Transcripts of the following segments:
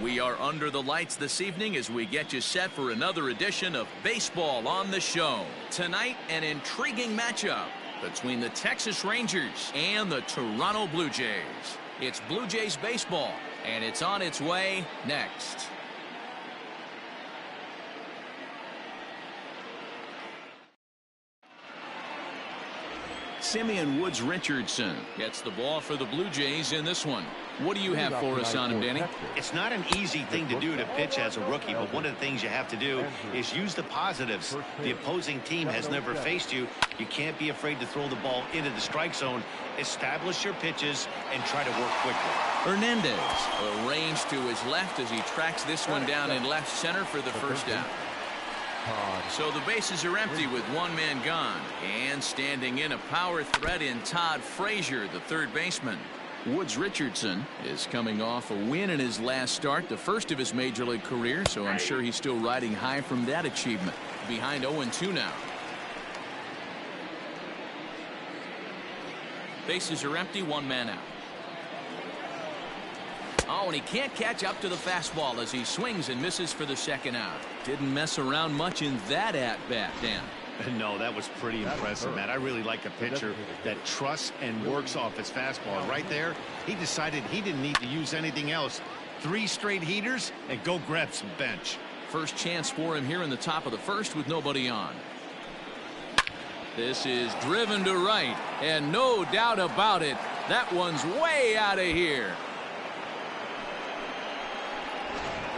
We are under the lights this evening as we get you set for another edition of Baseball on the Show. Tonight, an intriguing matchup between the Texas Rangers and the Toronto Blue Jays. It's Blue Jays baseball, and it's on its way next. Simeon Woods Richardson gets the ball for the Blue Jays in this one. What do you have for us on him, Danny? It's not an easy thing to do to pitch as a rookie, but one of the things you have to do is use the positives. The opposing team has never faced you. You can't be afraid to throw the ball into the strike zone. Establish your pitches and try to work quickly. Hernandez arranged to his left as he tracks this one down in left center for the first out. So the bases are empty with one man gone, and standing in a power threat in Todd Frazier, the third baseman. Woods Richardson is coming off a win in his last start, the first of his major league career, so I'm sure he's still riding high from that achievement. Behind 0-2 now. Bases are empty, one man out. Oh, and he can't catch up to the fastball as he swings and misses for the second out. Didn't mess around much in that at-bat, Dan. No, that was pretty impressive, Matt. I really like a pitcher that trusts and works off his fastball. Right there, he decided he didn't need to use anything else. 3 straight heaters and go grab some bench. First chance for him here in the top of the first with nobody on. This is driven to right, and no doubt about it, that one's way out of here.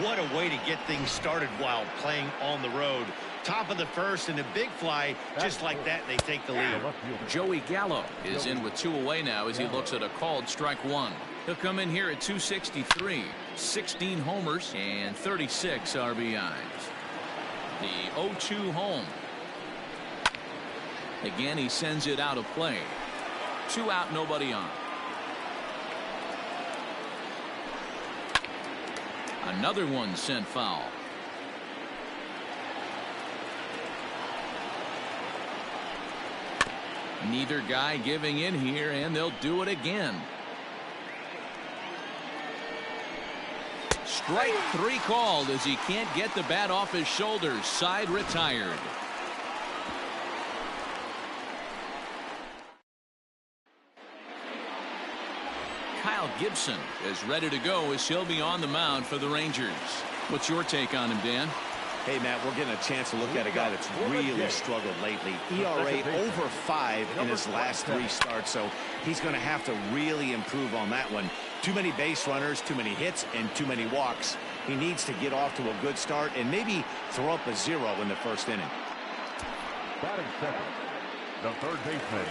What a way to get things started while playing on the road. Top of the first and a big fly, just like that, they take the lead. Joey Gallo is in with 2 away now as he looks at a called strike one. He'll come in here at 263, 16 homers and 36 RBIs. The 0-2 home. Again, he sends it out of play. 2 out, nobody on. Another one sent foul. Neither guy giving in here, and they'll do it again. Strike 3 called as he can't get the bat off his shoulders. Side retired. Kyle Gibson is ready to go as he'll be on the mound for the Rangers. What's your take on him, Dan? Hey, Matt, we're getting a chance to look at a guy that's really struggled lately. ERA over 5 in his last 3 starts, so he's going to have to really improve on that one. Too many base runners, too many hits, and too many walks. He needs to get off to a good start and maybe throw up a 0 in the first inning. Batting second, the third baseman,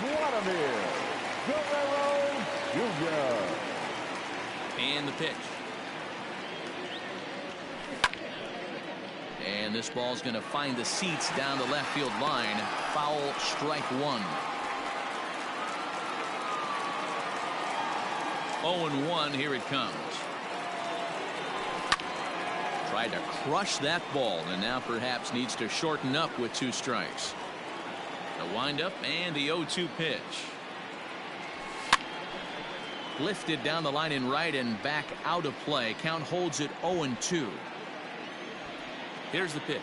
Vladimir Guerrero Jr. And the pitch. And this ball's going to find the seats down the left field line. Foul, strike 1. 0-1, here it comes. Tried to crush that ball and now perhaps needs to shorten up with 2 strikes. The windup and the 0-2 pitch. Lifted down the line in right and back out of play. Count holds it 0-2. Here's the pitch.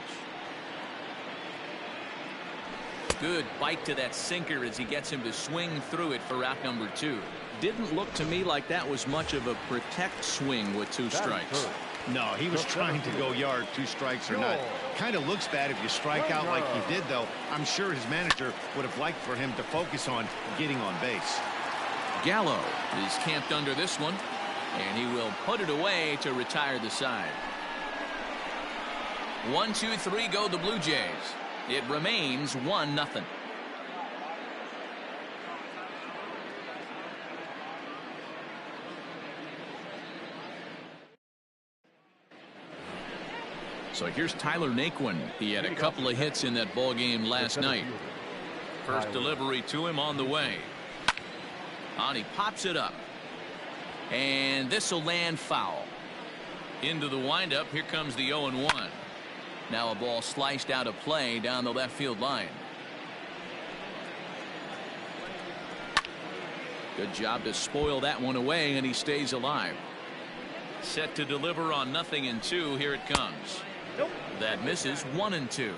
Good bite to that sinker as he gets him to swing through it for out number 2. Didn't look to me like that was much of a protect swing with 2 strikes. No, he was trying to go yard, 2 strikes or not. Kind of looks bad if you strike out like he did, though. I'm sure his manager would have liked for him to focus on getting on base. Gallo is camped under this one, and he will put it away to retire the side. 1, 2, 3 go the Blue Jays. It remains 1-0. So here's Tyler Naquin. He had a couple of hits in that ball game last night. First delivery to him on the way. And he pops it up. And this will land foul. Into the windup. Here comes the 0-1. Now a ball sliced out of play down the left field line. Good job to spoil that one away, and he stays alive. Set to deliver on 0-2. Here it comes. That misses. 1-2.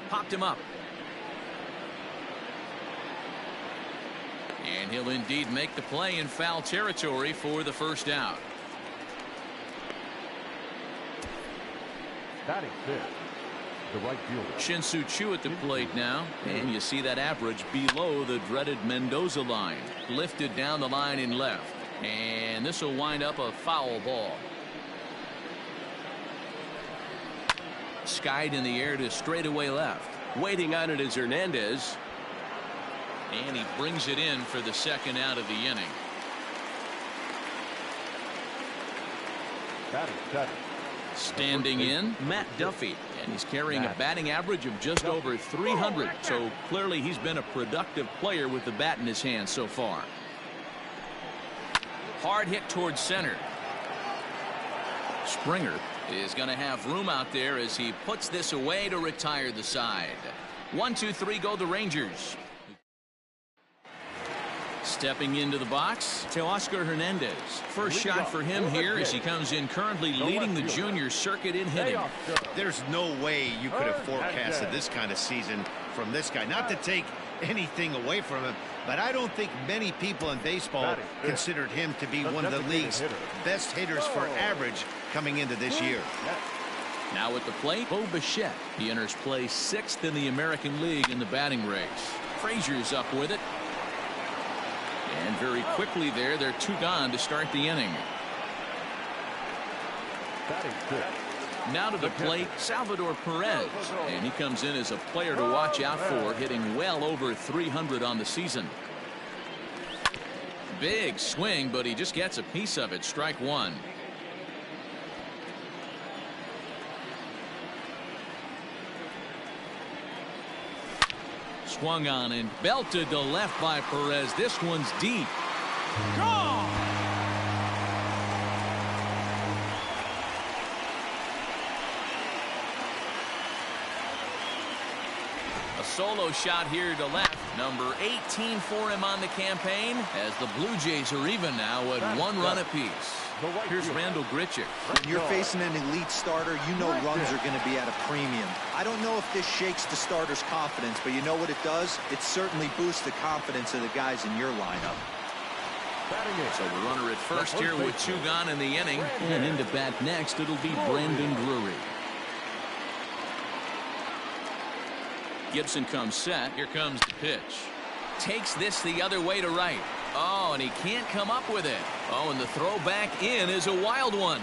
Popped him up. And he'll indeed make the play in foul territory for the first out. Batting fifth, the right fielder. Shin-Soo Choo at the plate now. And you see that average below the dreaded Mendoza line. Lifted down the line in left. And this will wind up a foul ball. Skied in the air to straightaway left. Waiting on it is Hernandez. And he brings it in for the second out of the inning. Batting seventh. Standing in, Matt Duffy, and he's carrying a batting average of just over 300, so clearly he's been a productive player with the bat in his hand so far. Hard hit towards center. Springer is going to have room out there as he puts this away to retire the side. 1-2-3 go the Rangers. Stepping into the box, Teoscar Hernandez. First shot for him here as he comes in currently leading the junior circuit in hitting. There's no way you could have forecasted this kind of season from this guy. Not to take anything away from him, but I don't think many people in baseball considered him to be one of the league's best hitters for average coming into this year. Now at the plate, Bo Bichette. He enters play 6th in the American League in the batting race. Frazier's up with it. And very quickly there, they're 2 gone to start the inning. Now to the plate, Salvador Perez. And he comes in as a player to watch out for, hitting well over 300 on the season. Big swing, but he just gets a piece of it. Strike one. Swung on and belted to left by Perez. This one's deep. Gone! A solo shot here to left. Number 18 for him on the campaign, as the Blue Jays are even now at 1 run apiece. Here's Randall Grichuk. When you're facing an elite starter, you know runs are going to be at a premium. I don't know if this shakes the starter's confidence, but you know what it does? It certainly boosts the confidence of the guys in your lineup. So the runner at first here with 2 gone in the inning. And into bat next, it'll be Brandon Drury. Gibson comes set. Here comes the pitch. Takes this the other way to right. Oh, and he can't come up with it. Oh, and the throw back in is a wild one.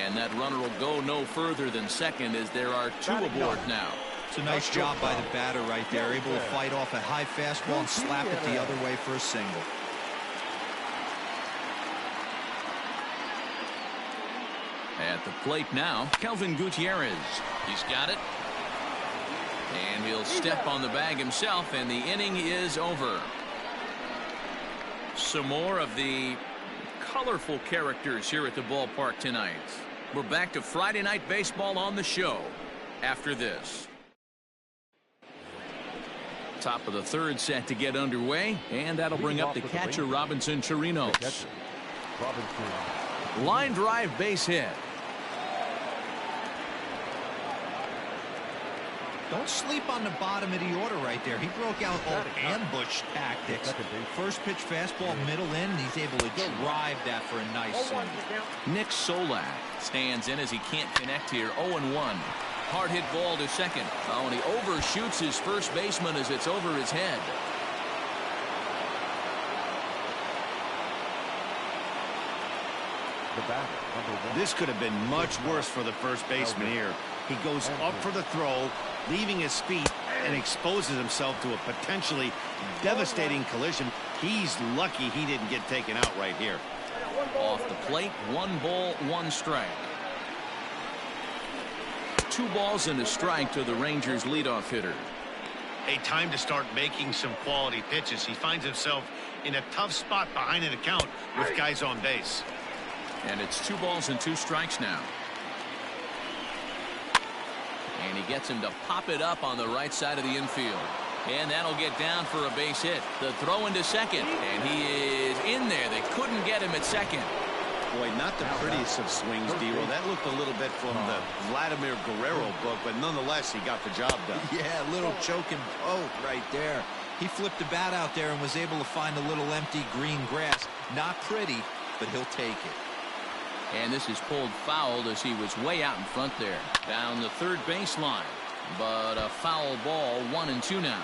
And that runner will go no further than second as there are 2 aboard now. It's a nice job by the batter right there. Able to fight off a high fastball and slap it the other way for a single. At the plate now, Kelvin Gutierrez. He's got it. And he'll step on the bag himself, and the inning is over. Some more of the colorful characters here at the ballpark tonight. We're back to Friday Night Baseball on the show after this. Top of the 3rd set to get underway, and that'll bring up the catcher, Robinson Chirinos. Line drive base hit. Don't sleep on the bottom of the order right there. He broke out all ambush tactics. First pitch fastball middle in, and he's able to drive that for a nice swing. Nick Solak stands in as he can't connect here. 0-1. Hard hit ball to second. Oh, and he overshoots his first baseman as it's over his head. This could have been much worse for the first baseman here. He goes up for the throw, leaving his feet, and exposes himself to a potentially devastating collision. He's lucky he didn't get taken out right here. Off the plate, 1 ball, 1 strike. 2 balls and a strike to the Rangers leadoff hitter. A time to start making some quality pitches. He finds himself in a tough spot behind an account with guys on base. And it's 2 balls and 2 strikes now. And he gets him to pop it up on the right side of the infield. And that'll get down for a base hit. The throw into second, and he is in there. They couldn't get him at second. Boy, not the prettiest of swings, D-Roll. That looked a little bit from the Vladimir Guerrero book, but nonetheless, he got the job done. Yeah, a little choking poke right there. He flipped the bat out there and was able to find a little empty green grass. Not pretty, but he'll take it. And this is pulled fouled as he was way out in front there. Down the third baseline. But a foul ball, 1-2 now.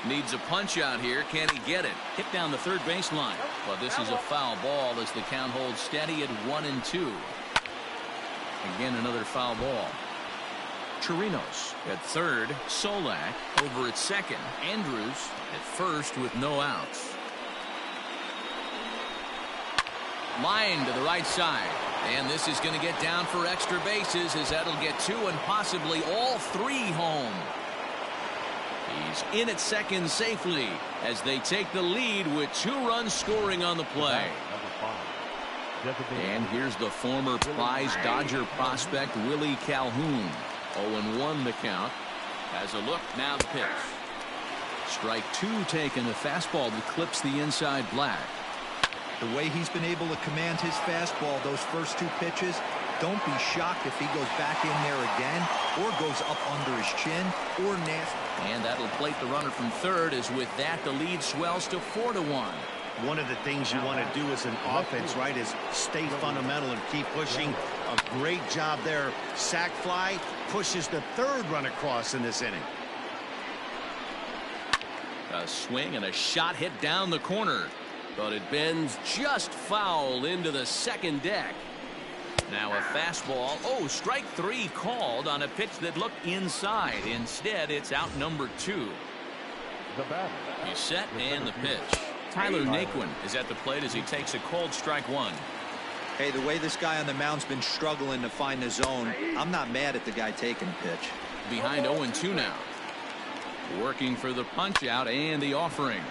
Needs a punch out here. Can he get it? Hit down the third baseline. But this is a foul ball as the count holds steady at 1-2. Again, another foul ball. Chirinos at third. Solak over at second. Andrews at first with no outs. Line to the right side. And this is going to get down for extra bases as that'll get 2 and possibly all 3 home. He's in at second safely as they take the lead with 2 runs scoring on the play. And here's the former prize Dodger prospect Willie Calhoun. 0-1 the count. Has a look, now the pitch. Strike 2 taken, a fastball that clips the inside black. The way he's been able to command his fastball those first 2 pitches, don't be shocked if he goes back in there again or goes up under his chin or nasty. And that'll plate the runner from third as with that the lead swells to 4-1. One of the things you want to do as an offense, right, is stay fundamental and keep pushing. A great job there. Sac fly pushes the third run across in this inning. A swing and a shot hit down the corner. But it bends just foul into the second deck. Now a fastball. Oh, strike 3 called on a pitch that looked inside. Instead, it's out number 2. He's set and the pitch. Tyler Naquin is at the plate as he takes a cold strike 1. Hey, the way this guy on the mound's been struggling to find the zone, I'm not mad at the guy taking the pitch. Behind 0-2 now. Working for the punch out and the offering.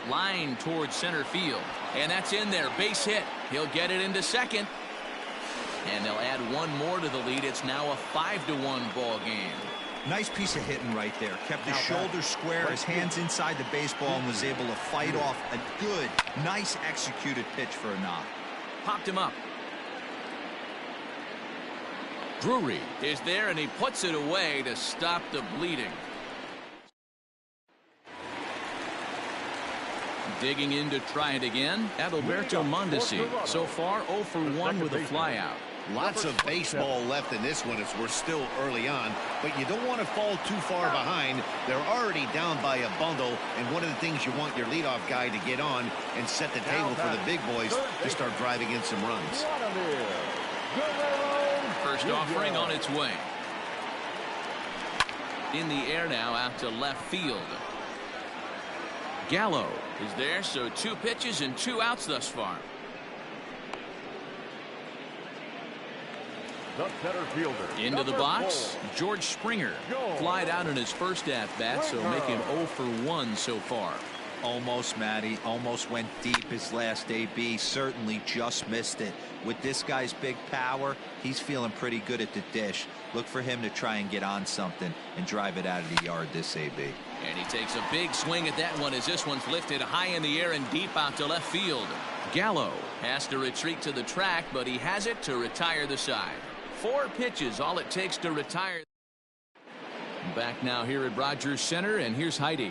Line towards center field. And that's in there. Base hit. He'll get it into second. And they'll add 1 more to the lead. It's now a 5-1 ball game. Nice piece of hitting right there. Kept his shoulders square, his hands inside the baseball, and was able to fight off a good, nice executed pitch for a knock. Popped him up. Drury is there, and he puts it away to stop the bleeding. Digging in to try it again, Adalberto Mondesi. So far 0 for 1 with a flyout. Lots of baseball left in this one as we're still early on, but you don't want to fall too far behind. They're already down by a bundle, and one of the things you want your leadoff guy to get on and set the table for the big boys to start driving in some runs. First offering on its way. In the air now out to left field. Gallo is there, so 2 pitches and 2 outs thus far. The center fielder. Into the box, George Springer. Flied out in his first at-bat, so making 0 for 1 so far. Almost, Matty. Almost went deep his last AB. Certainly just missed it. With this guy's big power, he's feeling pretty good at the dish. Look for him to try and get on something and drive it out of the yard this AB. And he takes a big swing at that one as this one's lifted high in the air and deep out to left field. Gallo has to retreat to the track, but he has it to retire the side. 4 pitches, all it takes to retire. Back now here at Rogers Center, and here's Heidi.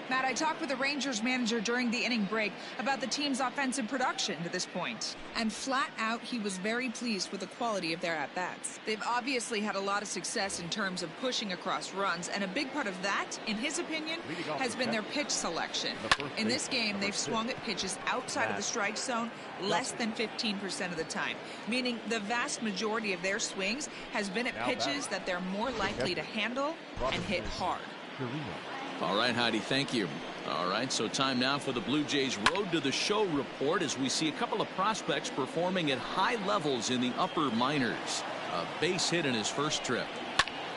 Matt, I talked with the Rangers manager during the inning break about the team's offensive production to this point. And flat out, he was very pleased with the quality of their at-bats. They've obviously had a lot of success in terms of pushing across runs, and a big part of that, in his opinion, has been their pitch selection. In this game, they've swung at pitches outside of the strike zone less than 15% of the time, meaning the vast majority of their swings has been at pitches that they're more likely to handle and hit hard. All right, Heidi, thank you. All right, so time now for the Blue Jays Road to the Show report as we see a couple of prospects performing at high levels in the upper minors. A base hit in his first trip.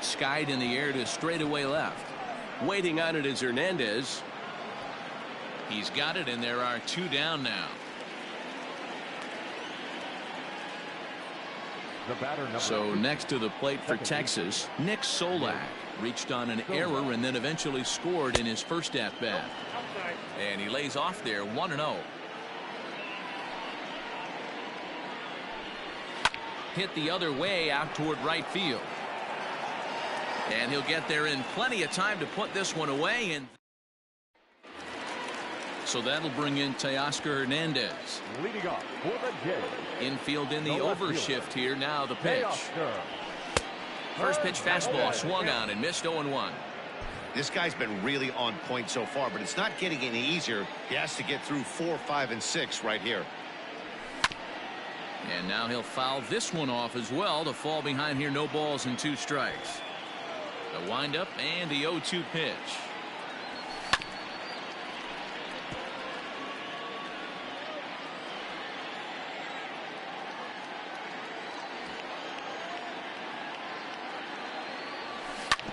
Skied in the air to straightaway left. Waiting on it is Hernandez. He's got it, and there are 2 down now. So next to the plate for Texas, Nick Solak. Reached on an error and then eventually scored in his first at bat. And he lays off there 1-0. Hit the other way out toward right field. And he'll get there in plenty of time to put this one away. And so that'll bring in Teoscar Hernandez. Leading off for the game. Infield in the overshift here. Now the pitch. First pitch fastball swung on and missed 0-1. This guy's been really on point so far, but it's not getting any easier. He has to get through 4, 5, and 6 right here. And now he'll foul this one off as well to fall behind here. No balls and 2 strikes. The windup and the 0-2 pitch.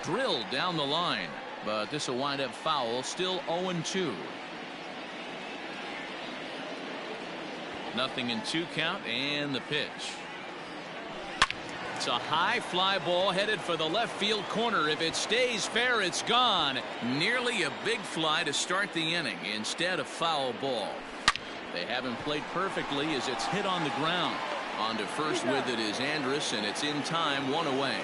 Drilled down the line, but this will wind up foul. Still 0-2. Nothing in 2 count, and the pitch. It's a high fly ball headed for the left field corner. If it stays fair, it's gone. Nearly a big fly to start the inning. Instead, a foul ball. They haven't played perfectly as it's hit on the ground. On to first with it is Andrus, and it's in time, 1 away.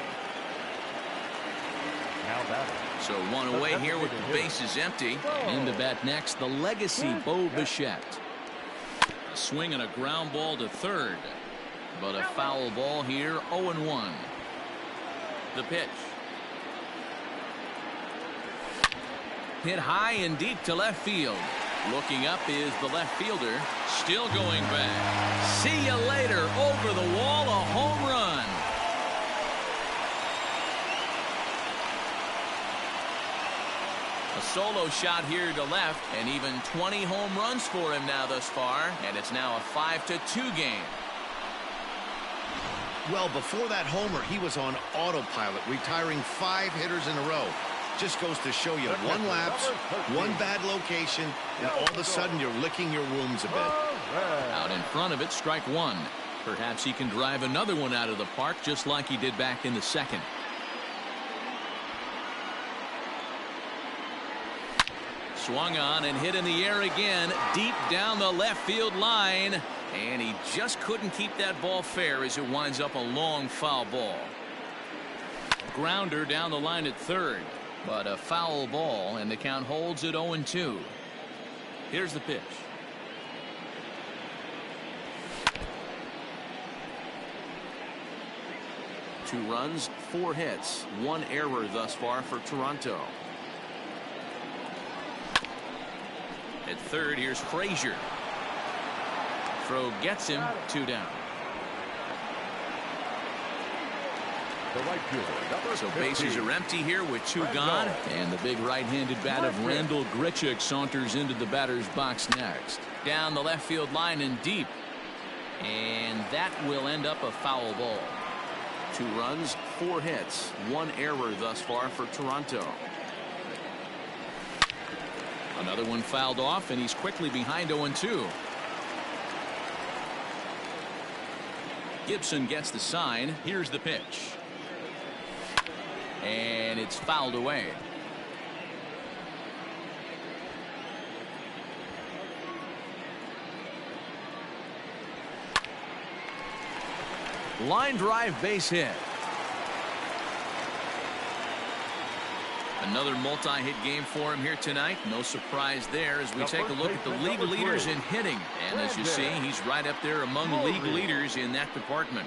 So 1 away here with the bases empty. And in the bat next, the legacy Bo Bichette. A swing and a ground ball to third. But a foul ball here, 0-1. The pitch. Hit high and deep to left field. Looking up is the left fielder. Still going back. See you later. Over the wall, a home run. A solo shot here to left, and even 20 home runs for him now thus far, and it's now a 5-2 game. Well, before that homer, he was on autopilot, retiring 5 hitters in a row. Just goes to show you 1 lapse, 1 bad location, and all of a sudden you're licking your wounds a bit. Out in front of it, strike 1. Perhaps he can drive another one out of the park just like he did back in the second. Swung on and hit in the air again, deep down the left field line. And he just couldn't keep that ball fair as it winds up a long foul ball. Grounder down the line at third, but a foul ball, and the count holds at 0-2. Here's the pitch. Two runs, 4 hits, 1 error thus far for Toronto. At third, here's Frazier. Throw gets him, 2 down. So bases are empty here with 2 gone, and the big right-handed bat of Randall Grichuk saunters into the batter's box next. Down the left field line and deep, and that will end up a foul ball. 2 runs, 4 hits, 1 error thus far for Toronto. Another one fouled off, and he's quickly behind 0-2. Gibson gets the sign. Here's the pitch. And it's fouled away. Line drive base hit. Another multi-hit game for him here tonight. No surprise there as we take a look at the league leaders in hitting. And as you see, he's right up there among league leaders in that department.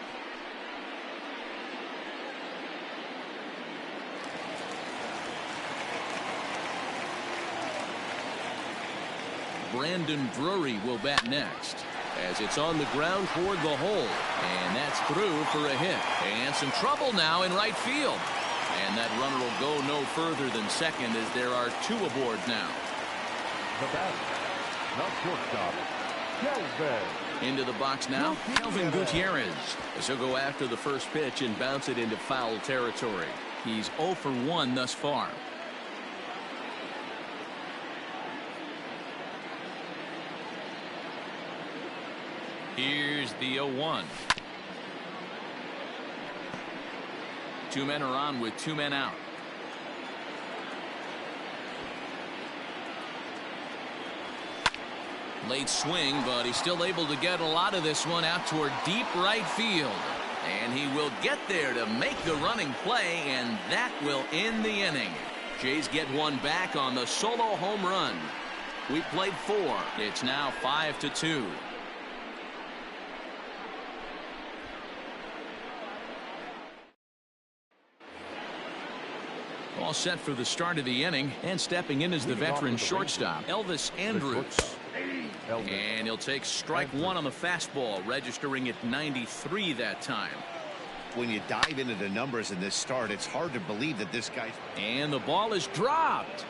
Brandon Drury will bat next as it's on the ground toward the hole. And that's through for a hit. And some trouble now in right field. And that runner will go no further than second as there are 2 aboard now. The batter, not shortstop, Kelvin. Into the box now, Kelvin Gutierrez. As he'll go after the first pitch and bounce it into foul territory. He's 0 for 1 thus far. Here's the 0-1. 2 men are on with 2 men out. Late swing, but he's still able to get a lot of this one out toward deep right field. And he will get there to make the running play, and that will end the inning. Jays get one back on the solo home run. We played 4. It's now 5-2. All set for the start of the inning, and stepping in is the veteran shortstop, Elvis Andrus. And he'll take strike 1 on the fastball, registering at 93 that time. When you dive into the numbers in this start, it's hard to believe that this guy's... And the ball is dropped.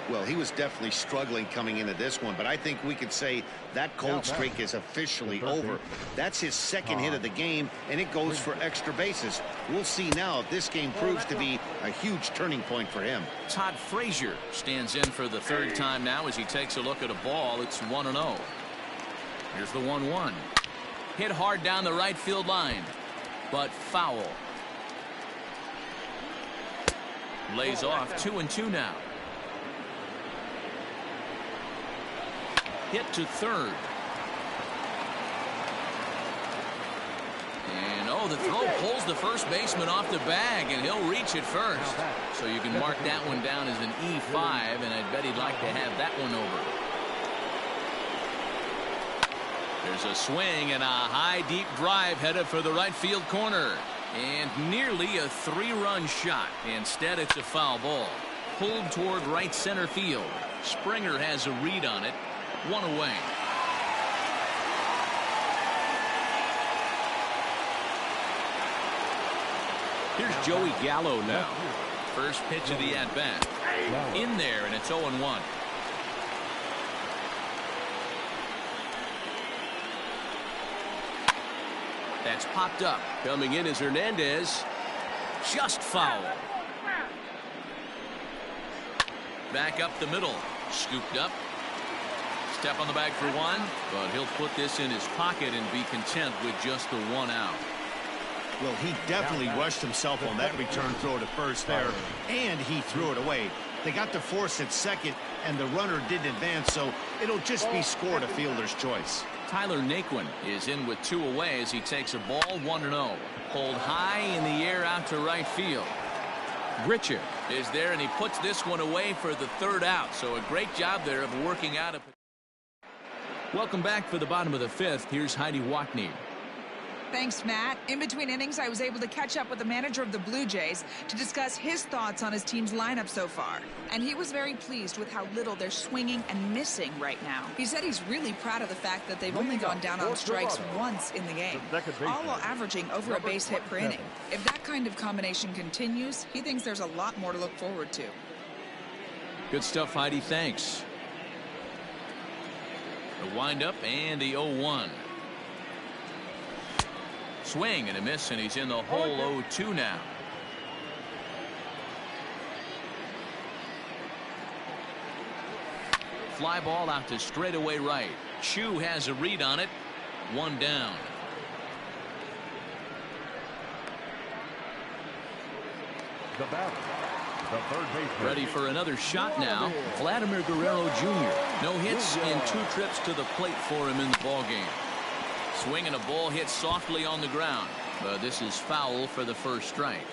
Well, he was definitely struggling coming into this one, but I think we could say that cold streak is officially over. That's his second hit of the game, and it goes for extra bases. We'll see now if this game proves to be a huge turning point for him. Todd Frazier stands in for the 3rd time now as he takes a look at a ball. It's 1-0. Here's the 1-1. Hit hard down the right field line, but foul. Lays off 2-2 now. Hit to 3rd. And the throw pulls the first baseman off the bag, and he'll reach it first. So you can mark that one down as an E5, and I bet he'd like to have that one over. There's a swing and a high deep drive headed for the right field corner, and nearly a 3-run shot. Instead, it's a foul ball pulled toward right center field. Springer has a read on it. 1 away. Here's Joey Gallo now. First pitch of the at-bat. In there, and it's 0-1. That's popped up. Coming in is Hernandez. Just foul. Back up the middle. Scooped up. Step on the bag for 1, but he'll put this in his pocket and be content with just the 1 out. Well, he definitely rushed himself on that return throw to first there, and he threw it away. They got to force at second, and the runner didn't advance, so it'll just be scored a fielder's choice. Tyler Naquin is in with 2 away as he takes a ball 1-0. Pulled high in the air out to right field. Richard is there, and he puts this one away for the 3rd out, so a great job there of working out a... Welcome back for the bottom of the 5th. Here's Heidi Watney. Thanks, Matt. In between innings, I was able to catch up with the manager of the Blue Jays to discuss his thoughts on his team's lineup so far. And he was very pleased with how little they're swinging and missing right now. He said he's really proud of the fact that they've only gone down on strikes once in the game, all while averaging over a base hit per inning. If that kind of combination continues, he thinks there's a lot more to look forward to. Good stuff, Heidi. Thanks. The windup and the 0-1. Swing and a miss, and he's in the hole 0-2 now. Fly ball out to straightaway right. Chu has a read on it. 1 down. The batter, the third baseman. Ready for another shot now. Vladimir Guerrero Jr. No hits and 2 trips to the plate for him in the ballgame. Swing and a ball hit softly on the ground, but this is foul for the first strike.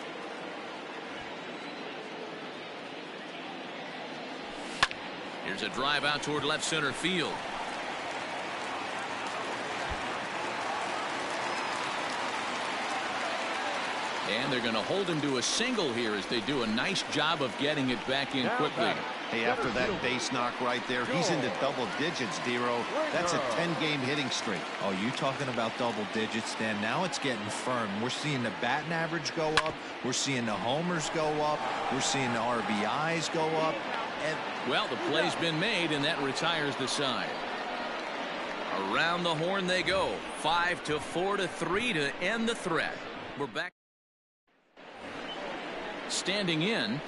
Here's a drive out toward left center field. And they're going to hold him to a single here as they do a nice job of getting it back in quickly. Hey, after that base knock right there, he's into double digits, Dero. That's a 10-game hitting streak. Oh, you talking about double digits, Dan? Now it's getting firm. We're seeing the batting average go up. We're seeing the homers go up. We're seeing the RBIs go up. And well, the play's been made, and that retires the side. Around the horn they go. 5-4-3 to end the threat. We're back. Standing in,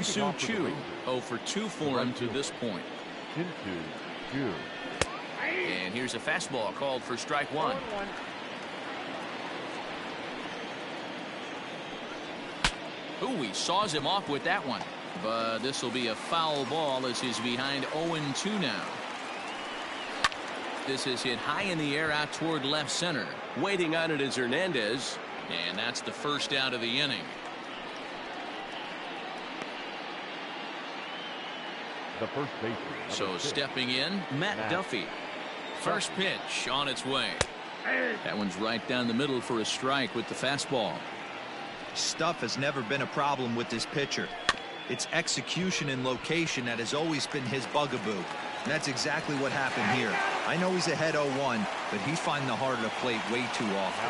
Soo Choo. 0 for 2 for him to this point. And here's a fastball called for strike one. Ooh, he saws him off with that one. But this will be a foul ball as he's behind 0-2 now. This is hit high in the air out toward left center. Waiting on it is Hernandez. And that's the first out of the inning. The first baseman. So stepping in, Matt Duffy. First pitch on its way. That one's right down the middle for a strike with the fastball. Stuff has never been a problem with this pitcher. It's execution and location that has always been his bugaboo. And that's exactly what happened here. I know he's ahead 0-1, but he's finding the heart of the plate way too often.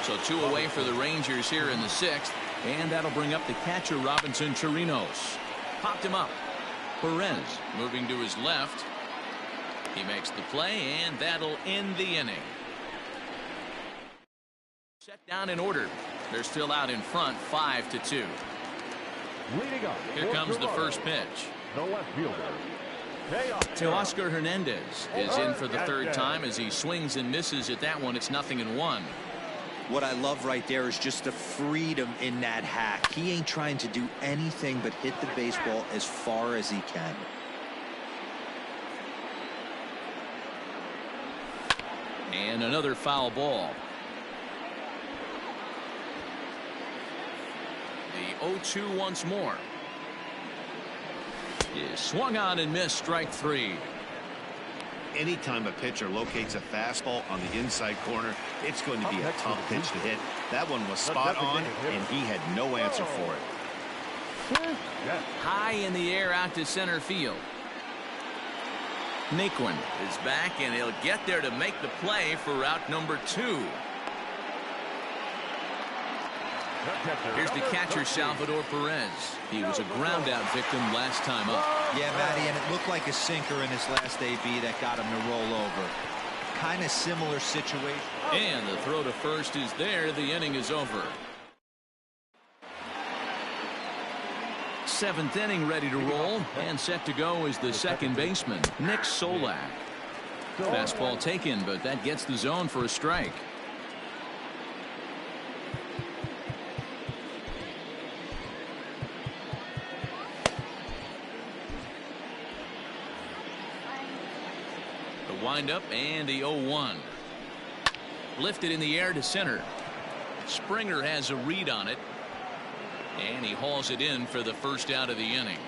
So 2 away for the Rangers here in the 6th. And that'll bring up the catcher, Robinson Chirinos. Popped him up. Perez moving to his left. He makes the play, and that'll end the inning. Set down in order. They're still out in front, 5-2. Leading up. Here comes the first pitch. The left fielder. Teoscar Hernandez is in for the third time as he swings and misses at that one. It's 0-1. What I love right there is just the freedom in that hack. He ain't trying to do anything but hit the baseball as far as he can. And another foul ball. The 0-2 once more. Is swung on and missed, strike 3. Anytime a pitcher locates a fastball on the inside corner, it's going to be a tough pitch to hit. That one was spot on, and he had no answer for it. High in the air out to center field. Naquin is back, and he'll get there to make the play for route number 2. Here's the catcher, Salvador Perez. He was a ground out victim last time up. Yeah, Matty, and it looked like a sinker in his last AB that got him to roll over. Kind of similar situation. And the throw to first is there. The inning is over. 7th inning ready to roll, and set to go is the second baseman, Nick Solak. Fastball taken, but that gets the zone for a strike. The windup and the 0-1. Lifted in the air to center. Springer has a read on it. And he hauls it in for the first out of the inning.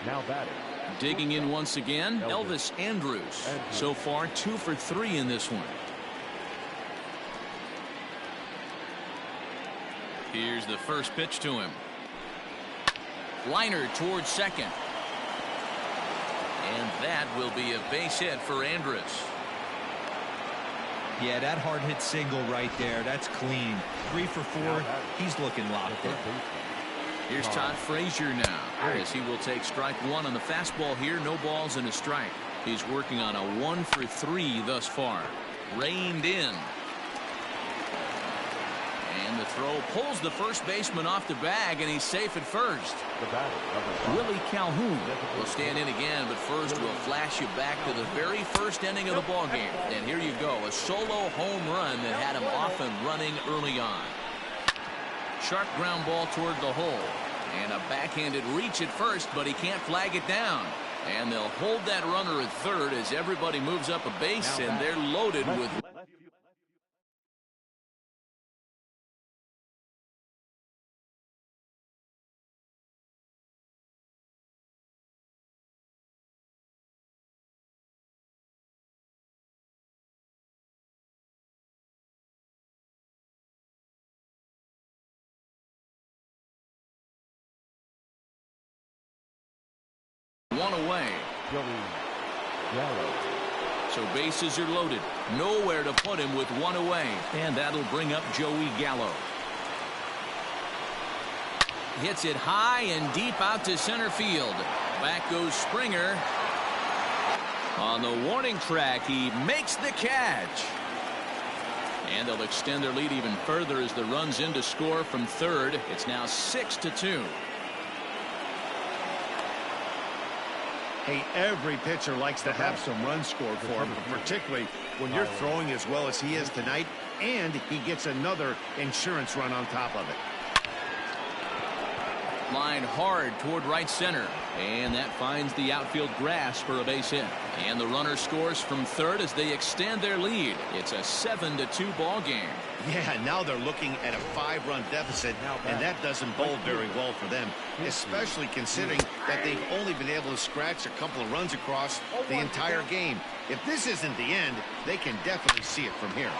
Now batting. Digging in once again, Elvis Andrus. So far 2 for 3 in this one. Here's the first pitch to him. Liner towards second. And that will be a base hit for Andrus. Yeah, that hard hit single right there. That's clean. 3 for 4. He's looking locked in. Here's Todd Frazier now, as he will take strike 1 on the fastball here. No balls and a strike. He's working on a 1 for 3 thus far. Reined in. And the throw pulls the first baseman off the bag, and he's safe at first. Willie Calhoun will stand in again, but first we'll flash you back to the very first inning of the ballgame. And here you go, a solo home run that had him off and running early on. Sharp ground ball toward the hole. And a backhanded reach at first, but he can't flag it down. And they'll hold that runner at third as everybody moves up a base, and they're loaded with... One away. So bases are loaded. Nowhere to put him with 1 away. And that'll bring up Joey Gallo. Hits it high and deep out to center field. Back goes Springer. On the warning track, he makes the catch. And they'll extend their lead even further as the runs in to score from third. It's now 6-2. Hey, every pitcher likes to have some runs scored for him, particularly when you're throwing as well as he is tonight, and he gets another insurance run on top of it. Line hard toward right center, and that finds the outfield grass for a base hit. And the runner scores from third as they extend their lead. It's a 7-2 ball game. Yeah, now they're looking at a 5-run deficit, and that doesn't bode very well for them, especially considering that they've only been able to scratch a couple of runs across the entire game. If this isn't the end, they can definitely see it from here.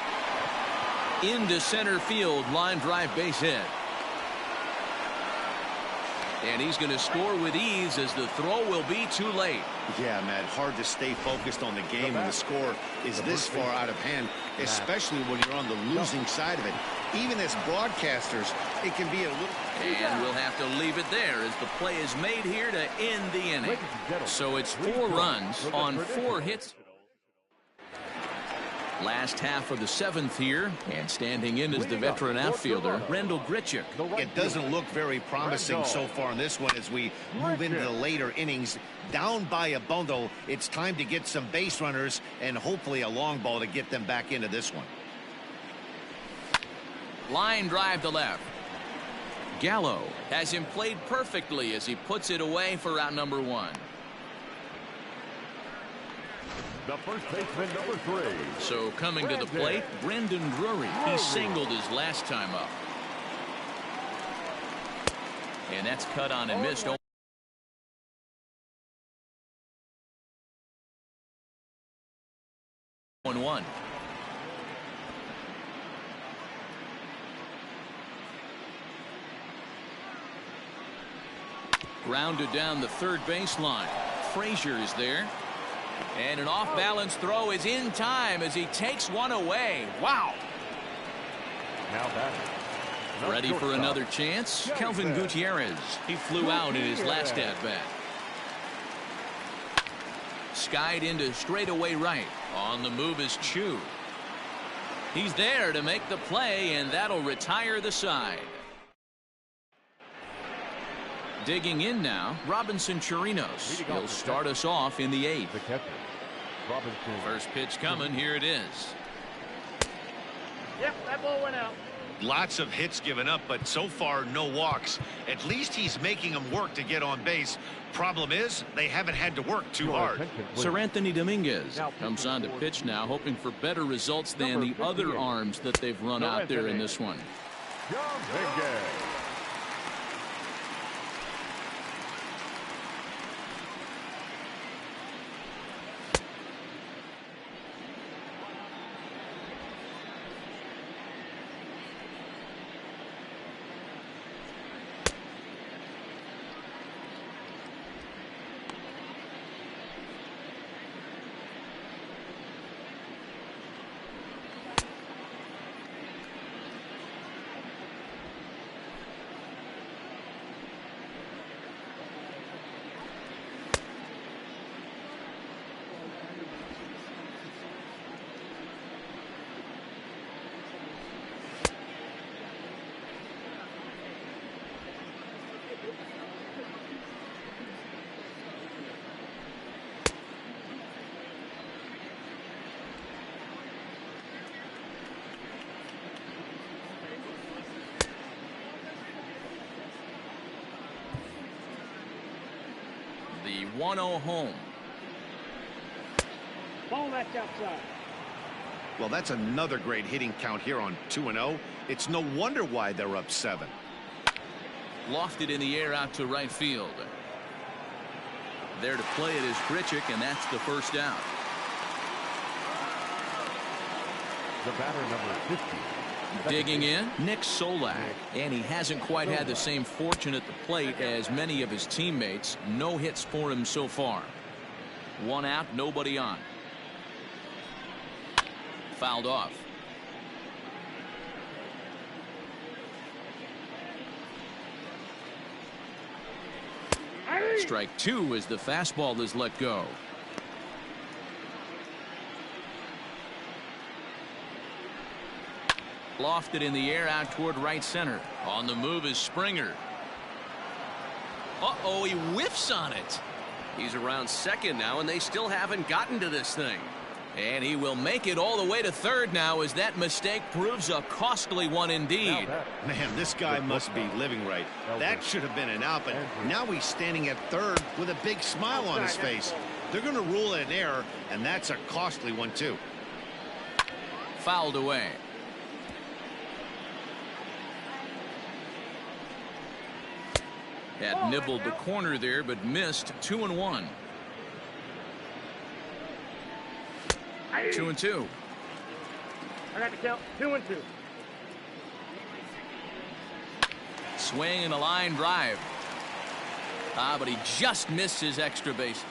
Into center field, line drive base hit. And he's going to score with ease as the throw will be too late. Yeah, Matt, hard to stay focused on the game when the score is this far out of hand, especially when you're on the losing side of it. Even as broadcasters, it can be a little... And we'll have to leave it there as the play is made here to end the inning. So it's 4 runs on 4 hits. Last half of the 7th here, and standing in is the veteran outfielder, Rendell Grichuk. It doesn't look very promising so far in this one as we move into the later innings. Down by a bundle, it's time to get some base runners and hopefully a long ball to get them back into this one. Line drive to left. Gallo has him played perfectly as he puts it away for out number 1. The first baseman, number 3. So coming to the plate, Brendan Drury. He singled his last time up. And that's cut on and missed. 1-1. Grounded down the third baseline. Frazier is there. And an off-balance throw is in time as he takes one away. Wow. Now batting. Ready for another chance? Kelvin Gutierrez. He flew out in his last at-bat. Skied into straightaway right. On the move is Chu. He's there to make the play, and that'll retire the side. Digging in now, Robinson Chirinos. He'll start us off in the 8th. The catcher, Robinson. First pitch coming. Here it is. Yep, that ball went out. Lots of hits given up, but so far no walks. At least he's making them work to get on base. Problem is, they haven't had to work too hard. Sir Anthony Dominguez comes on to pitch now, hoping for better results than the other arms that they've run out there in this one. Dominguez. The 1-0 home. Ball that's outside. Well, that's another great hitting count here on 2-0. It's no wonder why they're up 7. Lofted in the air out to right field. There to play it is Grichuk, and that's the first out. The batter, number 50. Digging in, Nick Solak, and he hasn't quite had the same fortune at the plate as many of his teammates. No hits for him so far. 1 out, nobody on. Fouled off. Strike 2 as the fastball is let go. Lofted in the air out toward right center. On the move is Springer. Uh-oh, he whiffs on it. He's around second now, and they still haven't gotten to this thing. And he will make it all the way to third now, as that mistake proves a costly one indeed. Man, this guy must be living right. That should have been an out, but now he's standing at third with a big smile on his face. They're going to rule it an error, and that's a costly one, too. Fouled away. Had nibbled the corner there, but missed. 2-1. 2-2. I got to count. 2-2. Swing and a line drive. But he just missed his extra bases.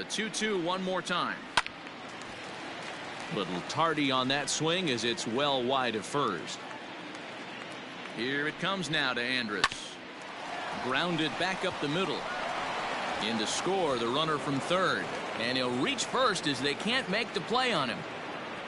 The 2-2 one more time. Little tardy on that swing as it's well wide of first. Here it comes now to Andrus. Grounded back up the middle. In to score the runner from third. And he'll reach first as they can't make the play on him.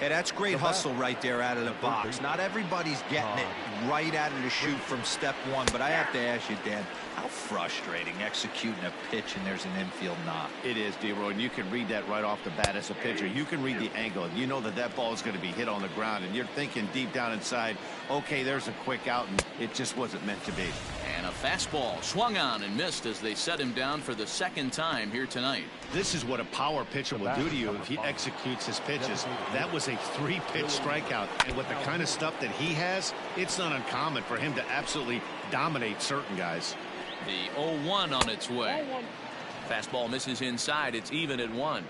Hey, that's great hustle right there out of the box. Not everybody's getting it right out of the chute from step one, but I have to ask you, Dan, how frustrating executing a pitch and there's an infield knock. It is, D-Roy, and you can read that right off the bat as a pitcher. You can read the angle. You know that that ball is going to be hit on the ground, and you're thinking deep down inside, okay, there's a quick out, and it just wasn't meant to be. And a fastball swung on and missed as they set him down for the second time here tonight. This is what a power pitcher will do to you if he executes his pitches. That was a 3-pitch strikeout, and with the kind of stuff that he has, it's not uncommon for him to absolutely dominate certain guys. The 0-1 on its way. Fastball misses inside. It's even at 1.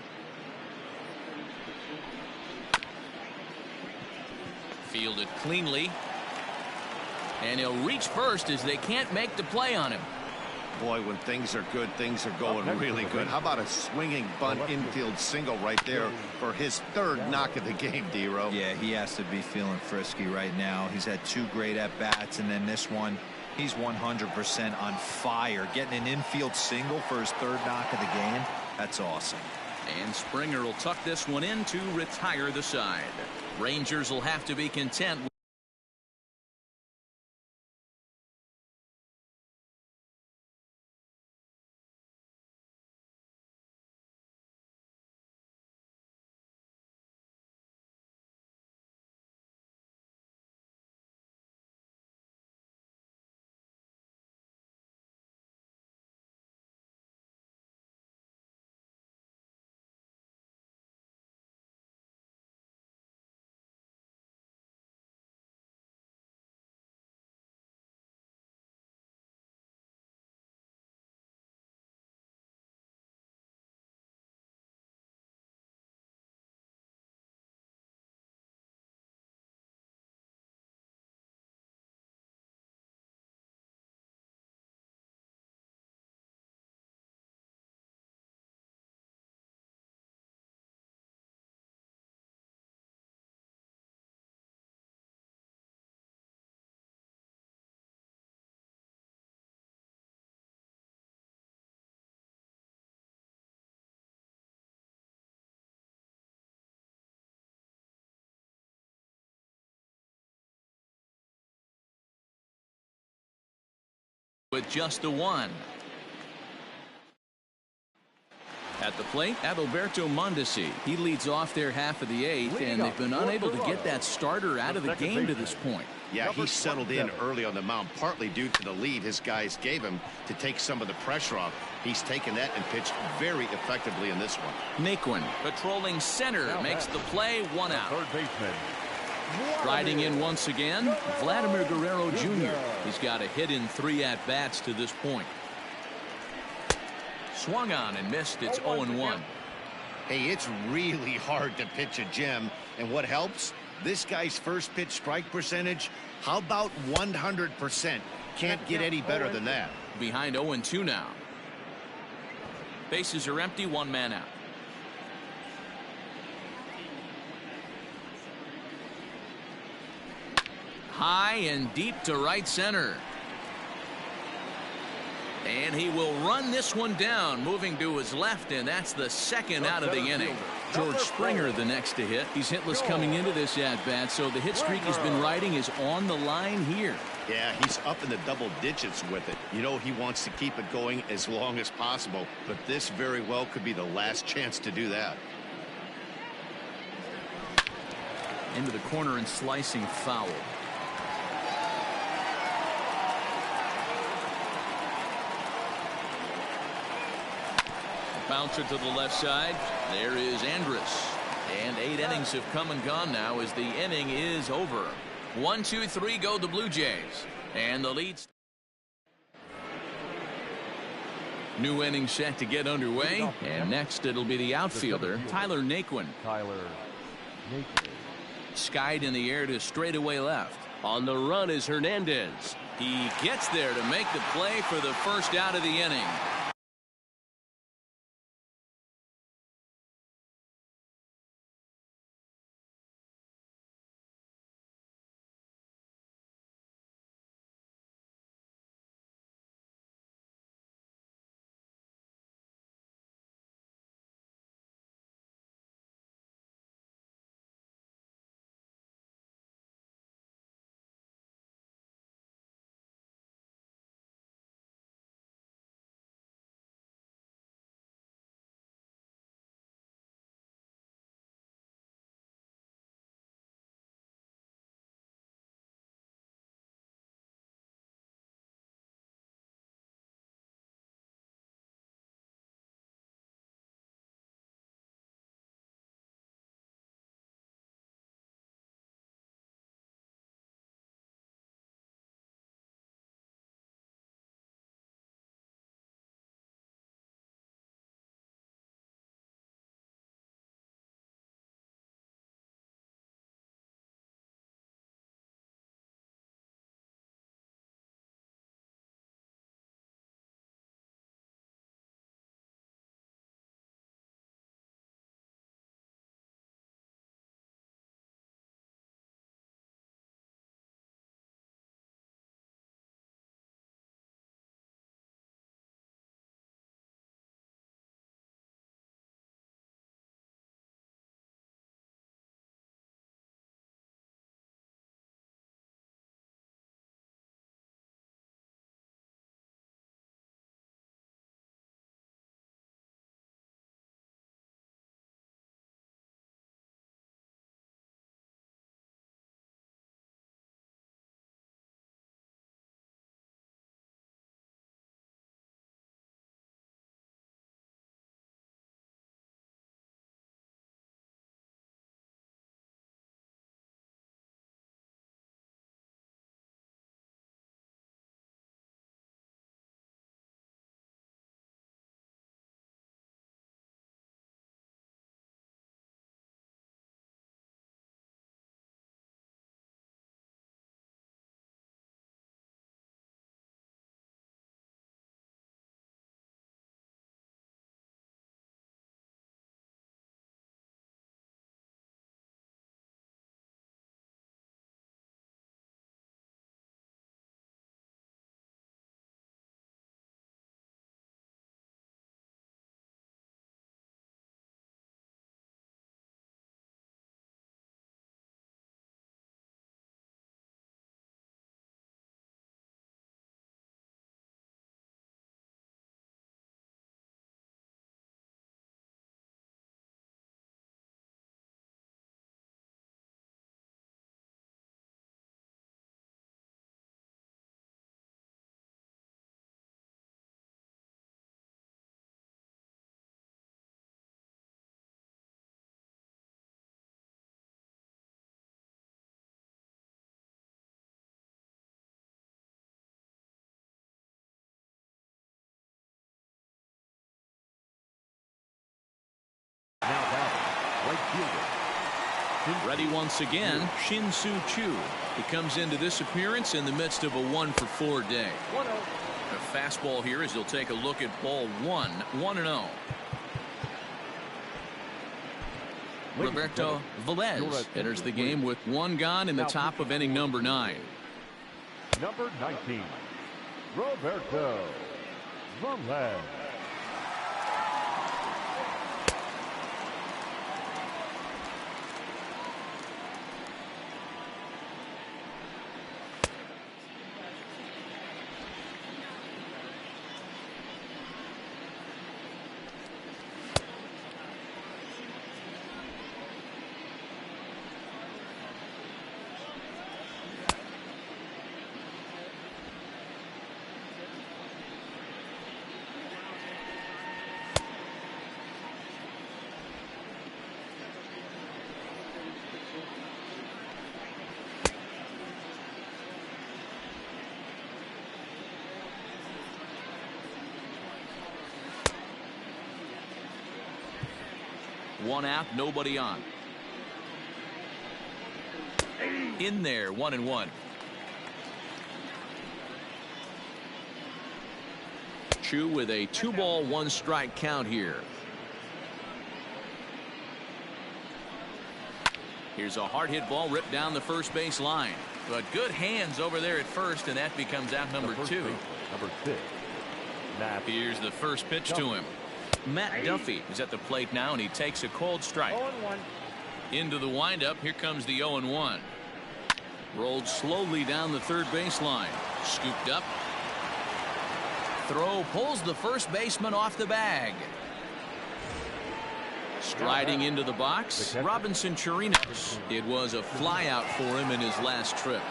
Fielded cleanly. And he'll reach first as they can't make the play on him. Boy, when things are good, things are going really good. How about a swinging bunt infield single right there for his third knock of the game, D-Row? Yeah, he has to be feeling frisky right now. He's had 2 great at-bats, and then this one, he's 100% on fire. Getting an infield single for his third knock of the game, that's awesome. And Springer will tuck this one in to retire the side. Rangers will have to be content with just the 1. At the plate, Adalberto Mondesi. He leads off their half of the 8th, and they've been unable to get that starter out of the game to this point. Yeah, he settled in early on the mound, partly due to the lead his guys gave him to take some of the pressure off. He's taken that and pitched very effectively in this one. Naquin, patrolling center, makes the play, 1 out. Third baseman. Riding in once again, Vladimir Guerrero Jr. He's got a hit in 3 at-bats to this point. Swung on and missed. It's 0-1. Hey, it's really hard to pitch a gem, and what helps? This guy's first pitch strike percentage, how about 100%? Can't get any better than that. Behind 0-2 now. Bases are empty, 1 man out. High and deep to right center. And he will run this one down, moving to his left, and that's the second out of the inning. George Springer the next to hit. He's hitless coming into this at-bat, so the hit streak he's been riding is on the line here. Yeah, he's up in the double digits with it. You know, he wants to keep it going as long as possible, but this very well could be the last chance to do that. Into the corner and slicing foul. Bouncer to the left side. There is Andrus. And 8 innings have come and gone now as the inning is over. 1, 2, 3 go the Blue Jays. And the leads. New inning set to get underway. And next it'll be the outfielder, Tyler Naquin. Skied in the air to straightaway left. On the run is Hernandez. He gets there to make the play for the first out of the inning. fielder. Ready once again, Shin-Soo Choo. He comes into this appearance in the midst of a 1-for-4 day. 1-0. A fastball here as he'll take a look at ball 1-0. Roberto Velez enters the game with 1 gone in the top of inning number 9. Number 19, Roberto Velez. One out, nobody on. In there, 1-1. Chu with a 2-ball, 1-strike count here. Here's a hard hit ball ripped down the first base line. But good hands over there at first, and that becomes out number 2. Number 6. Here's the first pitch to him. Matt Duffy is at the plate now, and he takes a cold strike. 0-1. Into the windup. Here comes the 0-1. Rolled slowly down the third baseline. Scooped up. Throw pulls the first baseman off the bag. Striding into the box, Robinson Chirinos. It was a fly out for him in his last trip.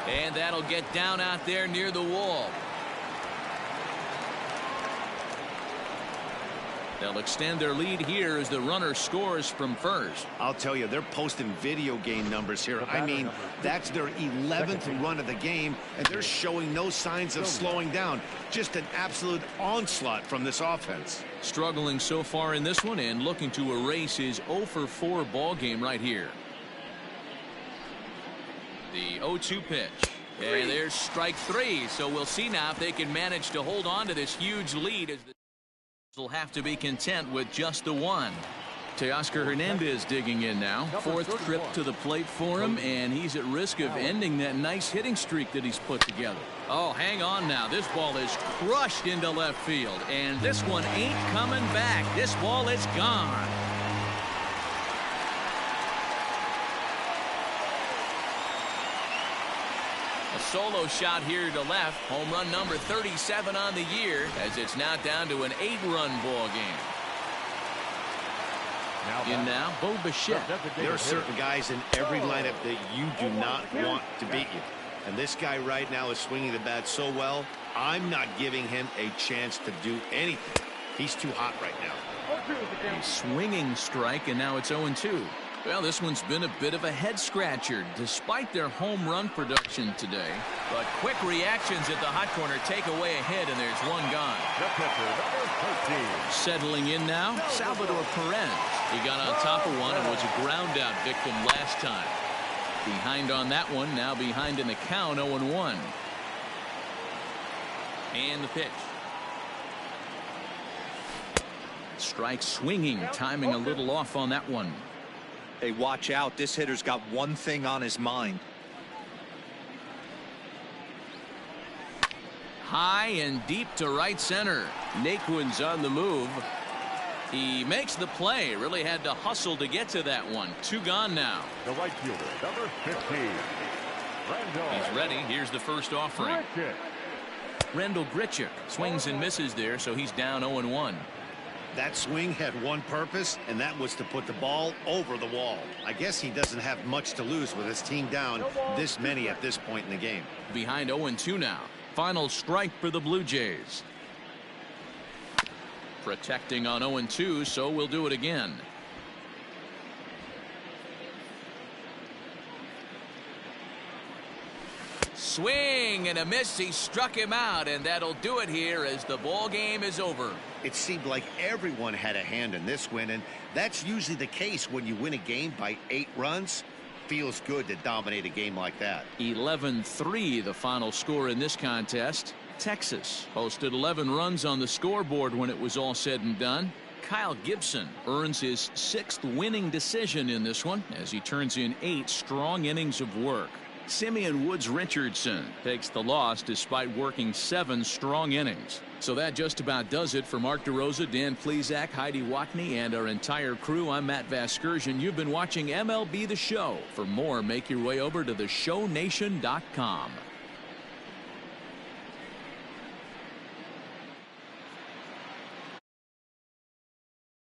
And that'll get down out there near the wall. They'll extend their lead here as the runner scores from first. I'll tell you, they're posting video game numbers here. I mean, that's their 11th run of the game, and they're showing no signs of slowing down. Just an absolute onslaught from this offense. Struggling so far in this one and looking to erase his 0-for-4 ball game right here. The 0-2 pitch. And there's strike 3. So we'll see now if they can manage to hold on to this huge lead as the will have to be content with just the 1. Teoscar Hernandez digging in now. 4th trip to the plate for him, and he's at risk of ending that nice hitting streak that he's put together. Oh, hang on now. This ball is crushed into left field, and this one ain't coming back. This ball is gone. A solo shot here to left. Home run number 37 on the year, as it's now down to an 8-run ball game. In now, Bo Bichette. There are certain guys in every lineup that you do not want to beat you. And this guy right now is swinging the bat so well, I'm not giving him a chance to do anything. He's too hot right now. A swinging strike, and now it's 0-2. Well, this one's been a bit of a head-scratcher, despite their home run production today. But quick reactions at the hot corner take away a hit, and there's 1 gone. Settling in now, Salvador Perez. He got on top of one and was a ground-out victim last time. Behind on that one, now behind in the count, 0-1. And the pitch. Strike swinging, timing a little off on that one. Hey, watch out. This hitter's got one thing on his mind. High and deep to right center. Naquin's on the move. He makes the play. Really had to hustle to get to that one. 2 gone now. The right fielder, number 15, Randall. He's ready. Here's the first offering. Randall Grichuk swings and misses there, so he's down 0-1. That swing had one purpose, and that was to put the ball over the wall. I guess he doesn't have much to lose with his team down this many at this point in the game. Behind 0-2 now. Final strike for the Blue Jays. Protecting on 0-2, so we'll do it again. swing and a miss. He struck him out, and that'll do it here as the ball game is over. It seemed like everyone had a hand in this win, and that's usually the case when you win a game by 8 runs. Feels good to dominate a game like that. 11-3 the final score in this contest. Texas posted 11 runs on the scoreboard when it was all said and done. Kyle Gibson earns his 6th winning decision in this one as he turns in 8 strong innings of work. Simeon Woods Richardson takes the loss despite working 7 strong innings. So that just about does it for Mark DeRosa, Dan Plesac, Heidi Watney, and our entire crew. I'm Matt Vasgersian. You've been watching MLB The Show. For more, make your way over to theshownation.com.